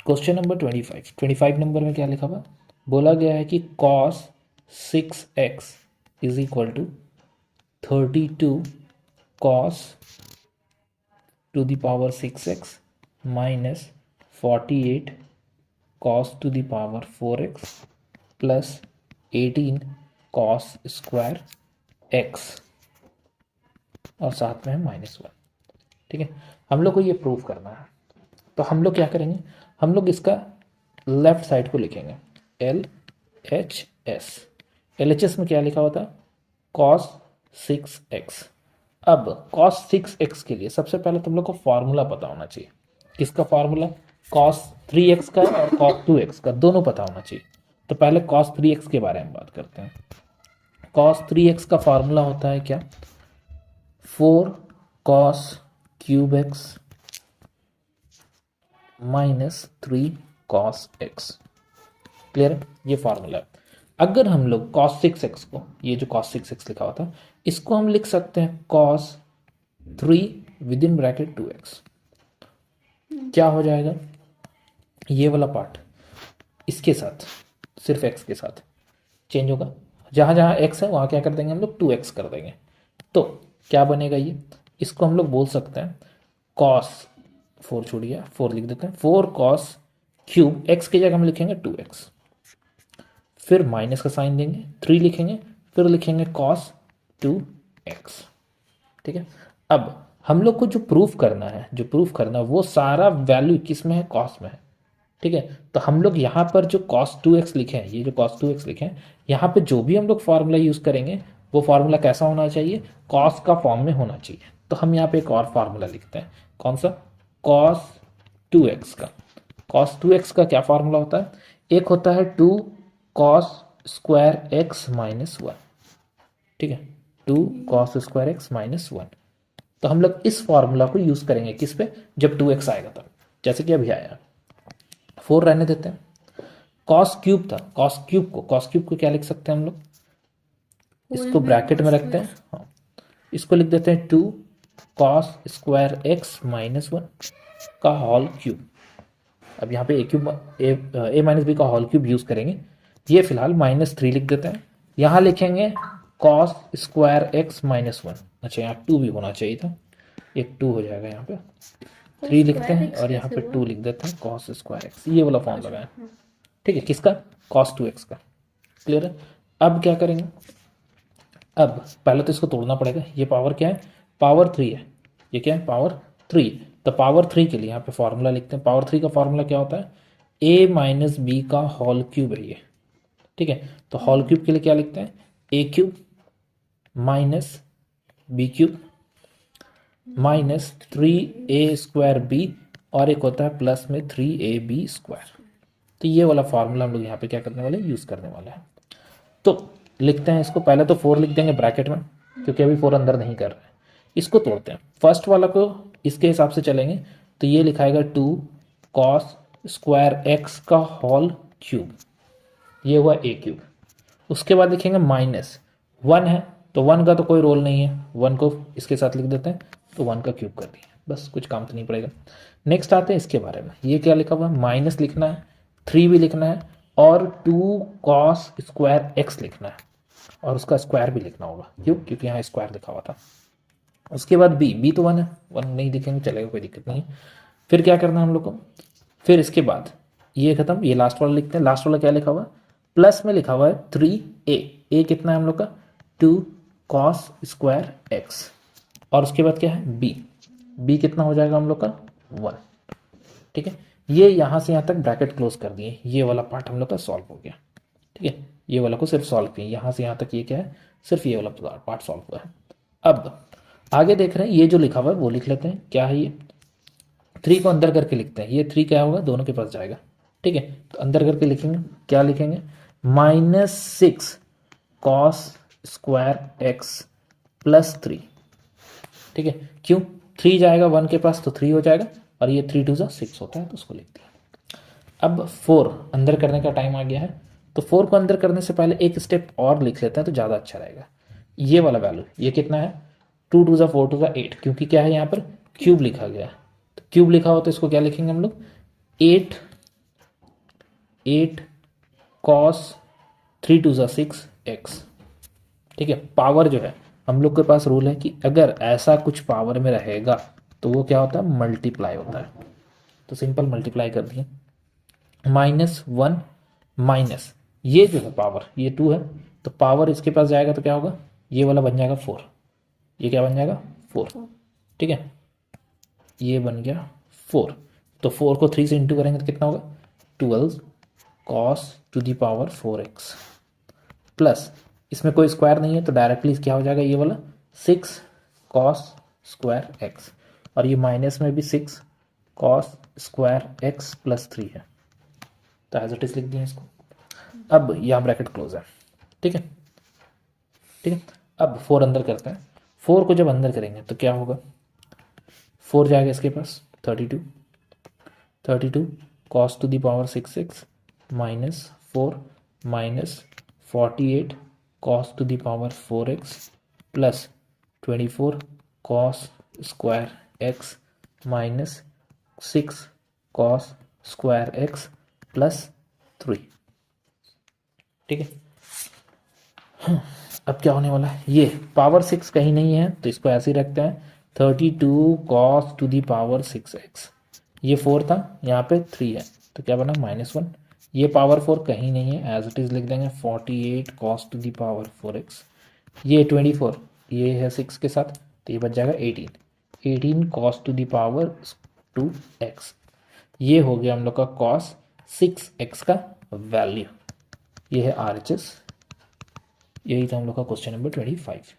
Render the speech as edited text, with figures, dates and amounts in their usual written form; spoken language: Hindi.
क्वेश्चन नंबर 25 नंबर में क्या लिखा हुआ, बोला गया है कि cos 6x is equal to 32 cos to the power 6x minus 48 cos to the power 4x plus 18 cos square x और साथ में है -1। ठीक है, हम लोग को ये प्रूव करना है, तो हम लोग क्या करेंगे, हम लोग इसका लेफ्ट साइड को लिखेंगे LHS। LHS में क्या लिखा होता है, cos 6x। अब cos 6x के लिए सबसे पहले तुम लोग को फॉर्मूला पता होना चाहिए। किसका फॉर्मूला, cos 3x का और cos 2x का, दोनों पता होना चाहिए। तो पहले cos 3x के बारे में बात करते हैं। cos 3x का फॉर्मूला होता है क्या, 4 cos cube x minus 3 cos x। Clear है, ये फॉर्मूला है। अगर हम लोग cos 6x को, ये जो cos 6x लिखा हुआ था, इसको हम लिख सकते हैं cos 3 with in bracket 2x। क्या हो जाएगा, ये वाला पार्ट इसके साथ सिर्फ x के साथ चेंज होगा, जहां जहां x है वहां क्या कर देंगे हम लोग 2x कर देंगे। तो क्या बनेगा ये, इसको हम लोग बोल सकते हैं cos 4 छूट गया, 4 लिख देते हैं, 4 cos क्यूब x की जगह हम लिखेंगे 2x, फिर माइनस का साइन देंगे, 3 लिखेंगे, फिर लिखेंगे cos 2x। ठीक है, अब हम लोग को जो प्रूफ करना है, वो सारा वैल्यू किस में है, cos में है। ठीक है, तो हम लोग यहाँ पर जो cos 2x लिखे हैं, ये जो cos 2x लिखे हैं, यहाँ पे जो भी हम लोग फार्मूला यूज करेंगे वो फार्मूला कैसा होना चाहिए, cos का फॉर्म में होना चाहिए। तो हम यहाँ पे एक और फार्मूला लिखते हैं, कौन सा, cos 2x का। cos 2x का क्या फार्मूला होता है, एक होता है 2 cos स्क्वायर x माइनस 1। ठीक है, 2 cos स्क्वायर x माइनस 1। तो हम लोग इस फॉर्मूला को यूज करेंगे किस पे, जब 2x आएगा तब, जैसे कि अभी आया। 4 रहने देते हैं, cos क्यूब था, cos क्यूब को क्या लिख सकते हैं हम लोग, इसको ब्रैकेट में रखते हैं, हाँ, इसको लिख देते हैं 2 cos स्क्वायर x माइनस 1 का होल क्यूब। अब यहाँ पे ए माइनस बी का होल क्यूब यूज करेंगे, ये फिलहाल -3 लिख देते हैं। यहाँ लिखेंगे cos स्क्वायर x माइनस 1, अच्छा यहाँ 2 भी होना चाहिए था, एक 2 हो जाएगा, यहाँ पे 3 लिखते हैं और यहाँ पे 2 लिख देते हैं cos स्क्वायर x, ये वाला फॉर्म लगाएं। ठीक है, किसका, cos 2x का। क्लियर है, अब क्या करेंगे, अब पहले तो इसको तोड़ना पड़ेगा, ये पावर क्या है, पावर 3 है, ये क्या है, पावर 3। तो पावर 3 के लिए यहाँ पे फॉर्मूला लिखते हैं, पावर 3 का फॉर्मूला क्या होता है, a माइनस बी का होल क्यूब है ये। ठीक है, तो होल क्यूब के लिए क्या लिखते हैं, a cube minus B cube minus 3a square B, और एक होता है प्लस में 3ab स्क्वायर। तो ये वाला फार्मूला हम लोग यहाँ पे क्या करने वाले, यूज करने वाले हैं। तो लिखते हैं इसको, पहले तो 4 लिख देंगे ब्रैकेट में, क्योंकि अभी 4 अंदर नहीं कर रहे हैं। इसको तोड़ते हैं, फर्स्ट वाला को इसके हिसाब से चलेंगे, तो ये लिखाएगा 2 cos स्क्वायर x का होल क्यूब, ये हुआ a क्यूब। उसके बाद लिखेंगे माइनस 1 है, तो 1 का तो कोई रोल नहीं है, 1 को इसके साथ लिख देते हैं, तो 1 का क्यूब कर दिया, बस कुछ काम तो नहीं पड़ेगा। नेक्स्ट आते हैं इसके बारे में, ये क्या लिखा हुआ है, माइनस लिखना है, 3 भी लिखना है, और 2 cos स्क्वायर x लिखना है, और उसका स्क्वायर भी लिखना होगा, क्यों, क्योंकि यहाँ स्क्वायर लिखा हुआ था। उसके बाद बी तो 1 है, 1 नहीं लिखेंगे चलेगा, कोई दिक्कत नहीं। फिर क्या करना है हम लोग को, फिर इसके बाद ये खत्म, ये लास्ट वाला लिखते हैं, लास्ट वाला क्या लिखा हुआ है, प्लस में लिखा हुआ है 3a कितना है हम लोग का, 2 cos स्क्वायर x, और उसके बाद क्या है बी कितना हो जाएगा हम लोग का 1। ठीक है, ये यहाँ से यहाँ तक ब्रैकेट क्लोज कर दिए, ये वाला पार्ट हम लोग का सॉल्व हो गया। ठीक है, ये वाला को सिर्फ सॉल्व किए, यहाँ से यहाँ तक ये क्या है, सिर्फ ये वाला पार्ट सॉल्व हुआ है। अब आगे देख रहे हैं, ये जो लिखा हुआ है वो लिख लेते हैं, क्या है ये, 3 को अंदर करके लिखते हैं, ये 3 क्या होगा, दोनों के पास जाएगा। ठीक है, तो अंदर करके लिखेंगे, क्या लिखेंगे, -6 cos स्क्वायर x प्लस 3। ठीक है, क्यों, 3 जाएगा 1 के पास तो 3 हो जाएगा, और ये 3 2 6 होता है, तो उसको लिख दिया। अब 4 अंदर करने का टाइम आ गया है, तो 4 को अंदर करने से पहले एक स्टेप और लिख लेते हैं, तो ज़्यादा अच्छा रहेगा। ये वाला वैल्यू, ये कितना है, 2 2 4 2 8, क्योंकि क्या है यहाँ पर क्यूब लिखा गया है, तो क्यूब लिखा हो तो इसको क्या लिखेंगे हम लोग, 8 8 कॉस 3 2 ज़ा 6 एक्स। ठीक है, पावर जो है हम लोग के पास रूल है कि अगर ऐसा कुछ पावर में रहेगा तो वो क्या होता है, मल्टीप्लाई होता है। तो सिंपल मल्टीप्लाई कर दिए, -1 माइनस ये जो है पावर, ये 2 है तो पावर इसके पास जाएगा तो क्या होगा, ये वाला बन जाएगा 4, ये क्या बन जाएगा 4। ठीक है, ये बन गया 4। तो 4 को 3 से इंटू करेंगे तो कितना होगा, 12 cos two the power 4x plus, इसमें कोई स्क्वायर नहीं है तो डायरेक्टली क्या हो जाएगा, ये वाला 6 कॉस स्क्वायर एक्स, और ये माइनस में भी 6 कॉस स्क्वायर एक्स प्लस 3 है, तो एज इट इज लिख दिया इसको। अब यहाँ ब्रैकेट क्लोज है। ठीक है, ठीक है, अब 4 अंदर करते हैं। 4 को जब अंदर करेंगे तो क्या होगा, 4 जाएगा इसके पास 32 cos two the power 6x minus 4 minus 48 cos two the power 4x plus 24 cos square x minus 6 cos square x plus 3। ठीक है, अब क्या होने वाला है, ये पावर 6 कहीं नहीं है तो इसको ऐसे ही रखते हैं, 32 cos to the power 6x, ये 4 था यहाँ पे 3 है तो क्या बना -1, ये पावर 4 कहीं नहीं है एज इट इज लिख देंगे, 48 cos to the power 4x, ये 24 ये है 6 के साथ तो ये बच जाएगा 18 cos to the power 2x। ये हो गया हम लोग का कॉस 6x का वैल्यू, ये है RHS। यही था हम लोग का क्वेश्चन नंबर 25।